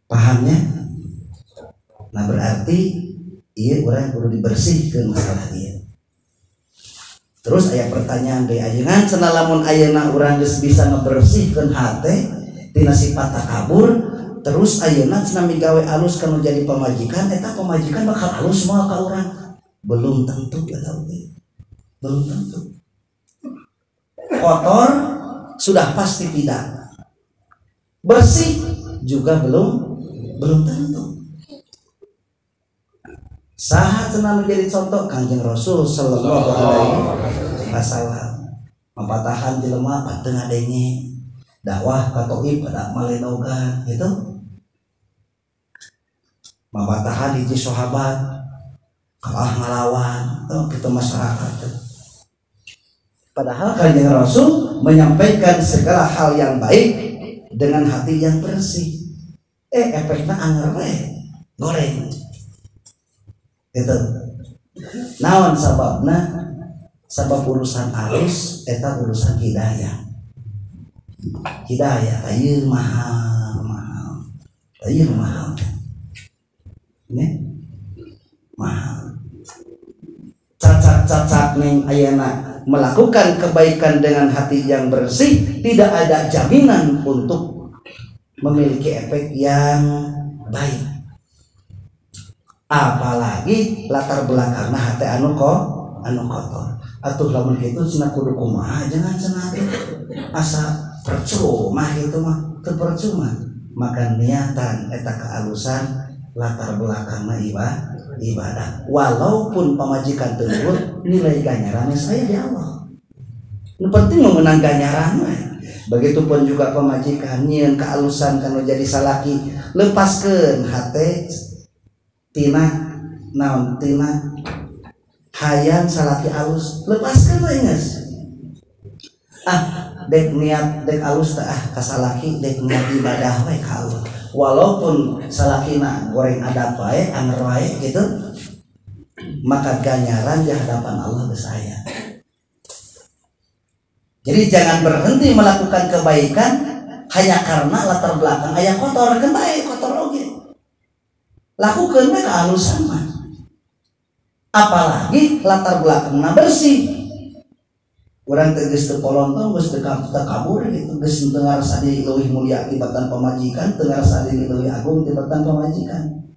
pahamnya. Nah berarti iya orang perlu dibersihkan masalah dia. Terus aya pertanyaan deh ayeuna cenah lamun ayeuna urang geus bisa ngebersihkeun hate tina sifat takabur, terus ayeuna cenah migawe alus kanu jadi pamajikan, eta pamajikan bakal alus moal ka urang? Belum tentu eta oge. Belum tentu. Kotor sudah pasti tidak. Bersih juga belum tentu. Saha cenah menjadi contoh Kanjeng Rasul sallallahu alaihi wasallam. Mapatahan jelema pateu ngadenge dakwah ka toib pada malenogan gitu. Mapatahan hiji sahabat kalah ngalawan kita masyarakat. Padahal Kanjeng Rasul menyampaikan segala hal yang baik dengan hati yang bersih. Efeknya anger we goreng. Itu naon sababna? Sabab urusan alus eta urusan hidayah. Hidayah ayeuna mahal. Ayeuna mahal. Mahal. Cacak-cacak ning ayeuna melakukan kebaikan dengan hati yang bersih tidak ada jaminan untuk memiliki efek yang baik. Apalagi latar belakangna hate anu kotor. Atuh lamun kitu cenah kudu kumaha jangan cenah asa percuma kitu mah teu percuma. Maka niatan eta kealusan latar belakangna ibadah. Walaupun pamajikan teu nilai ganjarannya saya di Allah. Nu penting meunang ganjaran we. Begitupun juga pamajikan nyieun kealusan kanu jadi salaki lepaskeun hate tina naon tina hayang salaki alus lepaskeun we geus. Dek niat dek alus teh ka salaki dek niat ibadah we ka Allah. Walaupun salakina goreng adab wae anger wae gitu, maka ganjaran di hadapan Allah geus aya. Jadi jangan berhenti melakukan kebaikan hanya karena latar belakang aya kotor, kan bae kotor oge. Lakukeun we kehalusan mah. Apalagi latar belakangna bersih. Urang teh geus teu polontong, geus teu kabur gitu, geus teu ngarasa diri leuwih mulia tibatan pamajikan, teu ngarasa diri leuwih agung tibatan pamajikan.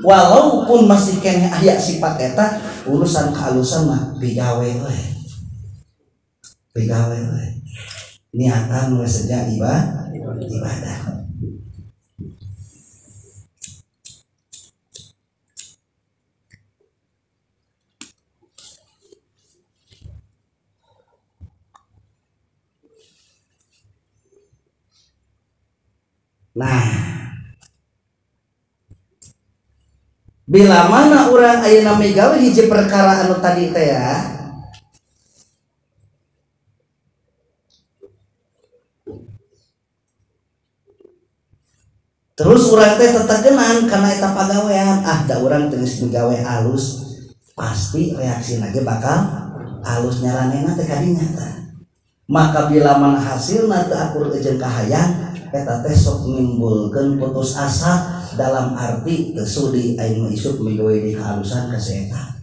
Walaupun masih keneh aya sifat eta, urusan kehalusan mah pigawe we. Pigawe we. Niatan we saja ibadah. Nah, bila mana orang ayeuna migawe hiji perkara anu tadi teh ya, terus urang teh tetegenan karena eta pagawean, da urang teh geus migawe alus, pasti reaksina ge bakal alus nyaranena teh kadinya teh. Maka bila mana hasilna teu akur jeung kahayang, eta teh sok nimbulkeun putus asa dalam arti teu sudi aing isuk migawe di kehalusan ka eta.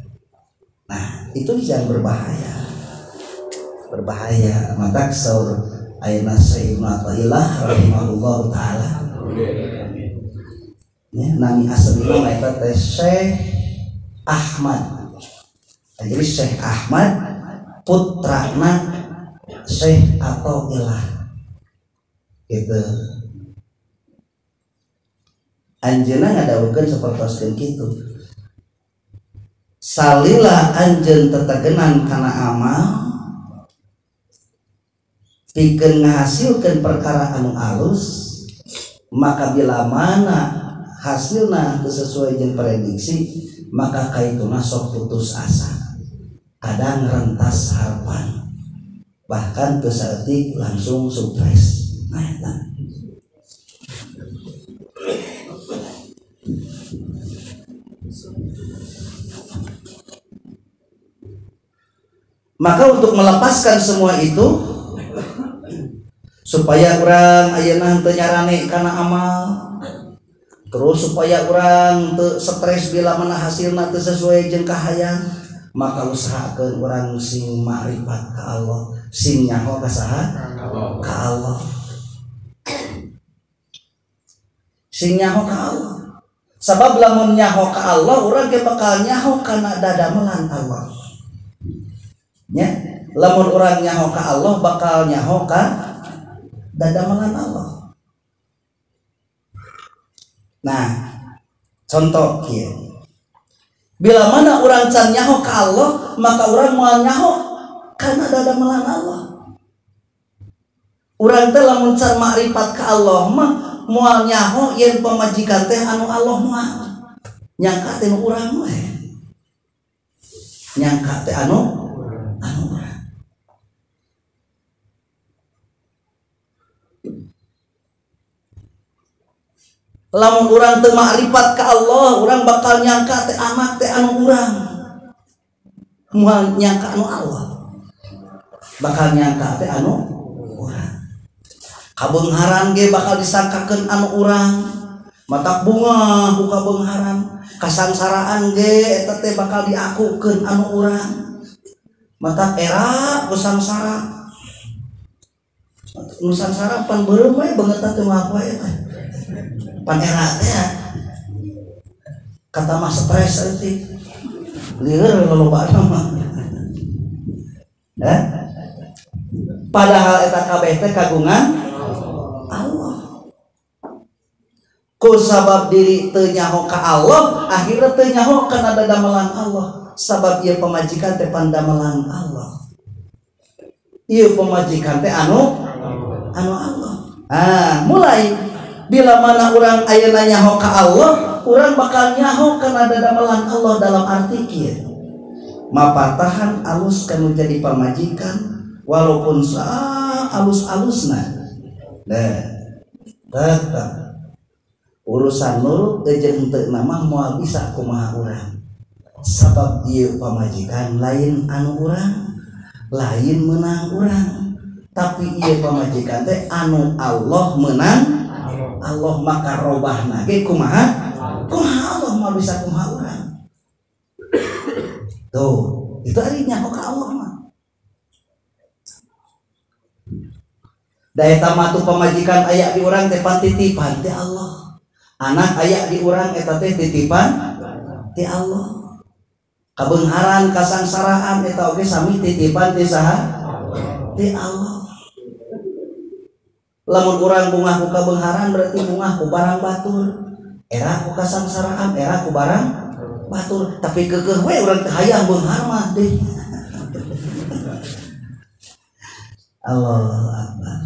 Nah, itu yang berbahaya. Berbahaya. Maka saur ayeuna Sayyidina Athaillah rahimahullahu taala. Ya, nami aslinya eta teh Syekh Ahmad. Jadi Syekh Ahmad putrana Syekh Athaillah. Gitu. Anjeunna ngadawukeun sapertoskeun kitu. Salila anjeun tetegenan kana amal pikeun ngahasilkeun perkara anu alus, maka bila mana hasilna teu sesuai jeung prediksi, maka kaituna sok putus asa. Kadang rentas harapan. Bahkan teu saeutik langsung stres. Maka untuk melepaskan semua itu, supaya orang ayeuna teu nyarane kana amal, Terus supaya orang teu stres bila mana hasilna teu sesuai jeung kahayang, maka usahakeun urang sing makrifat ka Allah, sing nyaho ka saha? Ka Allah. Sing nyaho ka Allah. Sabab lamun nyaho ka Allah, urang ge bakal nyaho kana dadamelan Allah. Nya, lamun urang nyaho ka Allah bakal nyaho ka dadamelan Allah. Nah, contoh kieu. Bila mana orang can nyaho ka Allah, maka orang moal nyaho kana dadamelan Allah. Urang teh lamun can makrifat ka Allah mah moal nyaho yen pamajikan teh anu Allah moal. Nyangka teh urang we. Nyangka teh anu urang. Lamun urang teu makrifat ka Allah, urang bakal nyangka teh anak teh anu urang. Moal nyangka anu Allah. Bakal nyangka teh anu urang. Kabeungharan ge bakal disangkakeun anu urang. Matak bunga ku kabeungharan. Kasangsaraan ge eta teh bakal diakukeun anu urang. Matak era ku sangsara. Nu sangsara pan beureum we beungeut teh mah apa eta. Panera teh kata mah stres eutik lieur lolobana mah padahal eta kabeh teh kagungan Allah. Ku sabab diri teu nyaho ka Allah, akhirna teu nyaho kana dadamelan Allah. Sabab ieu pamajikan teh pandamelan Allah. Ieu pamajikan teh anu Allah. Mulai bila mana orang ayeuna nyaho ka Allah, orang bakal nyaho kana dadamelan Allah dalam arti kieu. Mapatahan alus kanu jadi pamajikan walaupun alus-alusna. Tetap urusan nurut jeung teu nama moal bisa kumaha urang. Sabab ieu pamajikan lain anu urang, lain menang urang. Tapi ieu pamajikan teh anu Allah menang Allah, maka robahna ge kumaha Allah mah bisa kumaha urang. Tuh, itu ari nyaho ka Allah mah. Da eta mah tu pamajikan aya di urang teh titipan ti Allah. Anak aya di urang eta teh titipan ti Allah. Kabeungharan kasangsaraan eta oge sami titipan ti saha? Ti Allah. Lamun urang bungah ku kabeungharan berarti bungah ku barang batur. Era ku kasangsaraan, era ku barang batur. Tapi keukeuh we urang teh hayang beunghar mah deui. Allahu Akbar.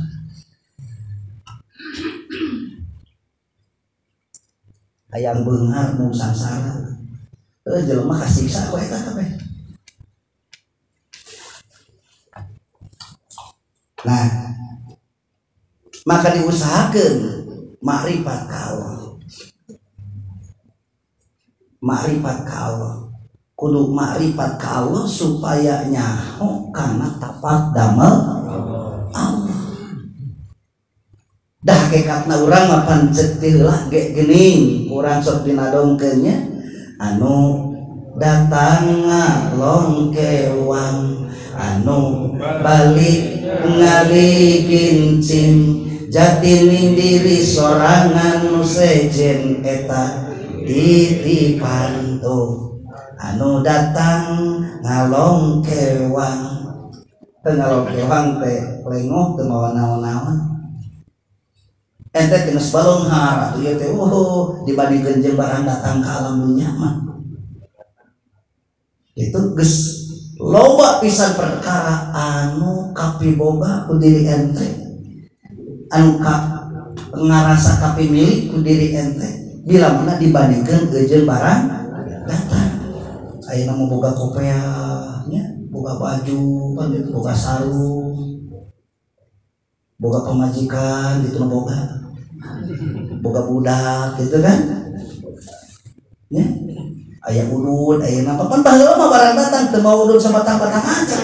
Hayang beunghar mung sangsara. Jelema kasiksa ku eta kabeh. Nah, maka diusahakeun makrifat ka Allah. Makrifat ka Allah. Kudu makrifat ka Allah supaya nyaho kana tapat damel Allah. Dah hakikatna urang mah pancet heula ge geuning, urang sok dinadongkeun nya anu datang ngalong kewang anu balik ngali kincing jati diri sorangan nu sejen eta titipan tuh anu datang ngalong kewang. Teu ngalong kewang teh lengoh teu mawa naon-naon. Ente geus balonghar atuh ieu teh dibandingkeun jeung barang datang ka alam dunya mah. Itu geus loba pisan perkara anu kapiboga ku diri ente, anu ngarasa kapimilik ku diri ente bila mana dibandingkeun jeung barang datang. Ayeuna mah boga kopea nya, boga baju, boga sarung, boga pamajikan gitu mah boga budak gitu kan ya. Aya udud, aya napa pan baheula mah barang datang teu mau udud sama batang-batang aja.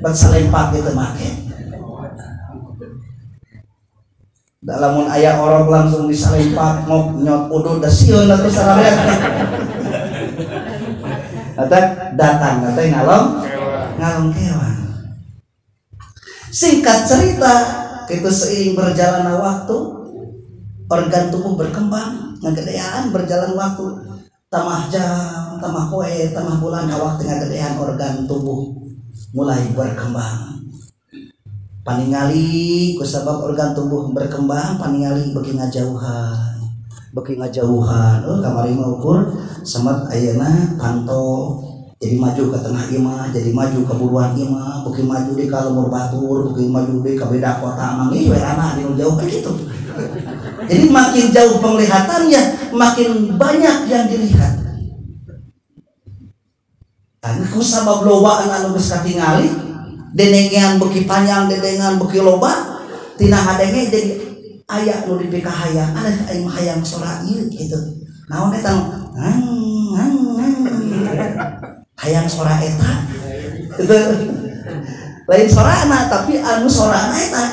Bat salempak gitu make. Lamun aya orok langsung disalempak ngok nyot udud da sieun atuh sarareat. Eta datang teh ngalong kewan. Singkat cerita, kitu seiring berjalanna waktu, organ tubuh berkembang, ngagedean berjalan waktu, tamah jam, tamah poe, tamah bulan awak tengah gedean organ tubuh mulai berkembang. Paningali kusabab organ tubuh berkembang, paningali beuki ngajauhan. Kamari mah ukur semet ayeuna panto jadi maju ke tengah imah, jadi maju ke buruan imah, beuki maju di ka Lemur Batur, beuki maju di ka beda kota manggi we ranah di jauh kan gitu. Jadi makin jauh penglihatannya, makin banyak yang dilihat. Karena kusabab loba anu geus katingali denengan beki panjang, denengan beki loba, tina hadenge jadi aya nu dipika hayang, ada aing hayang sora ieu gitu. Naon eta? Hayang sora eta. Itu lain sorana tapi anu sorana eta.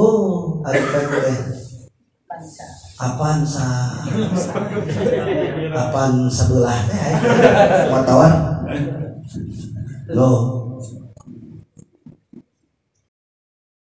Oh, ari teh. Apaan sebelah teh wartawan. Loh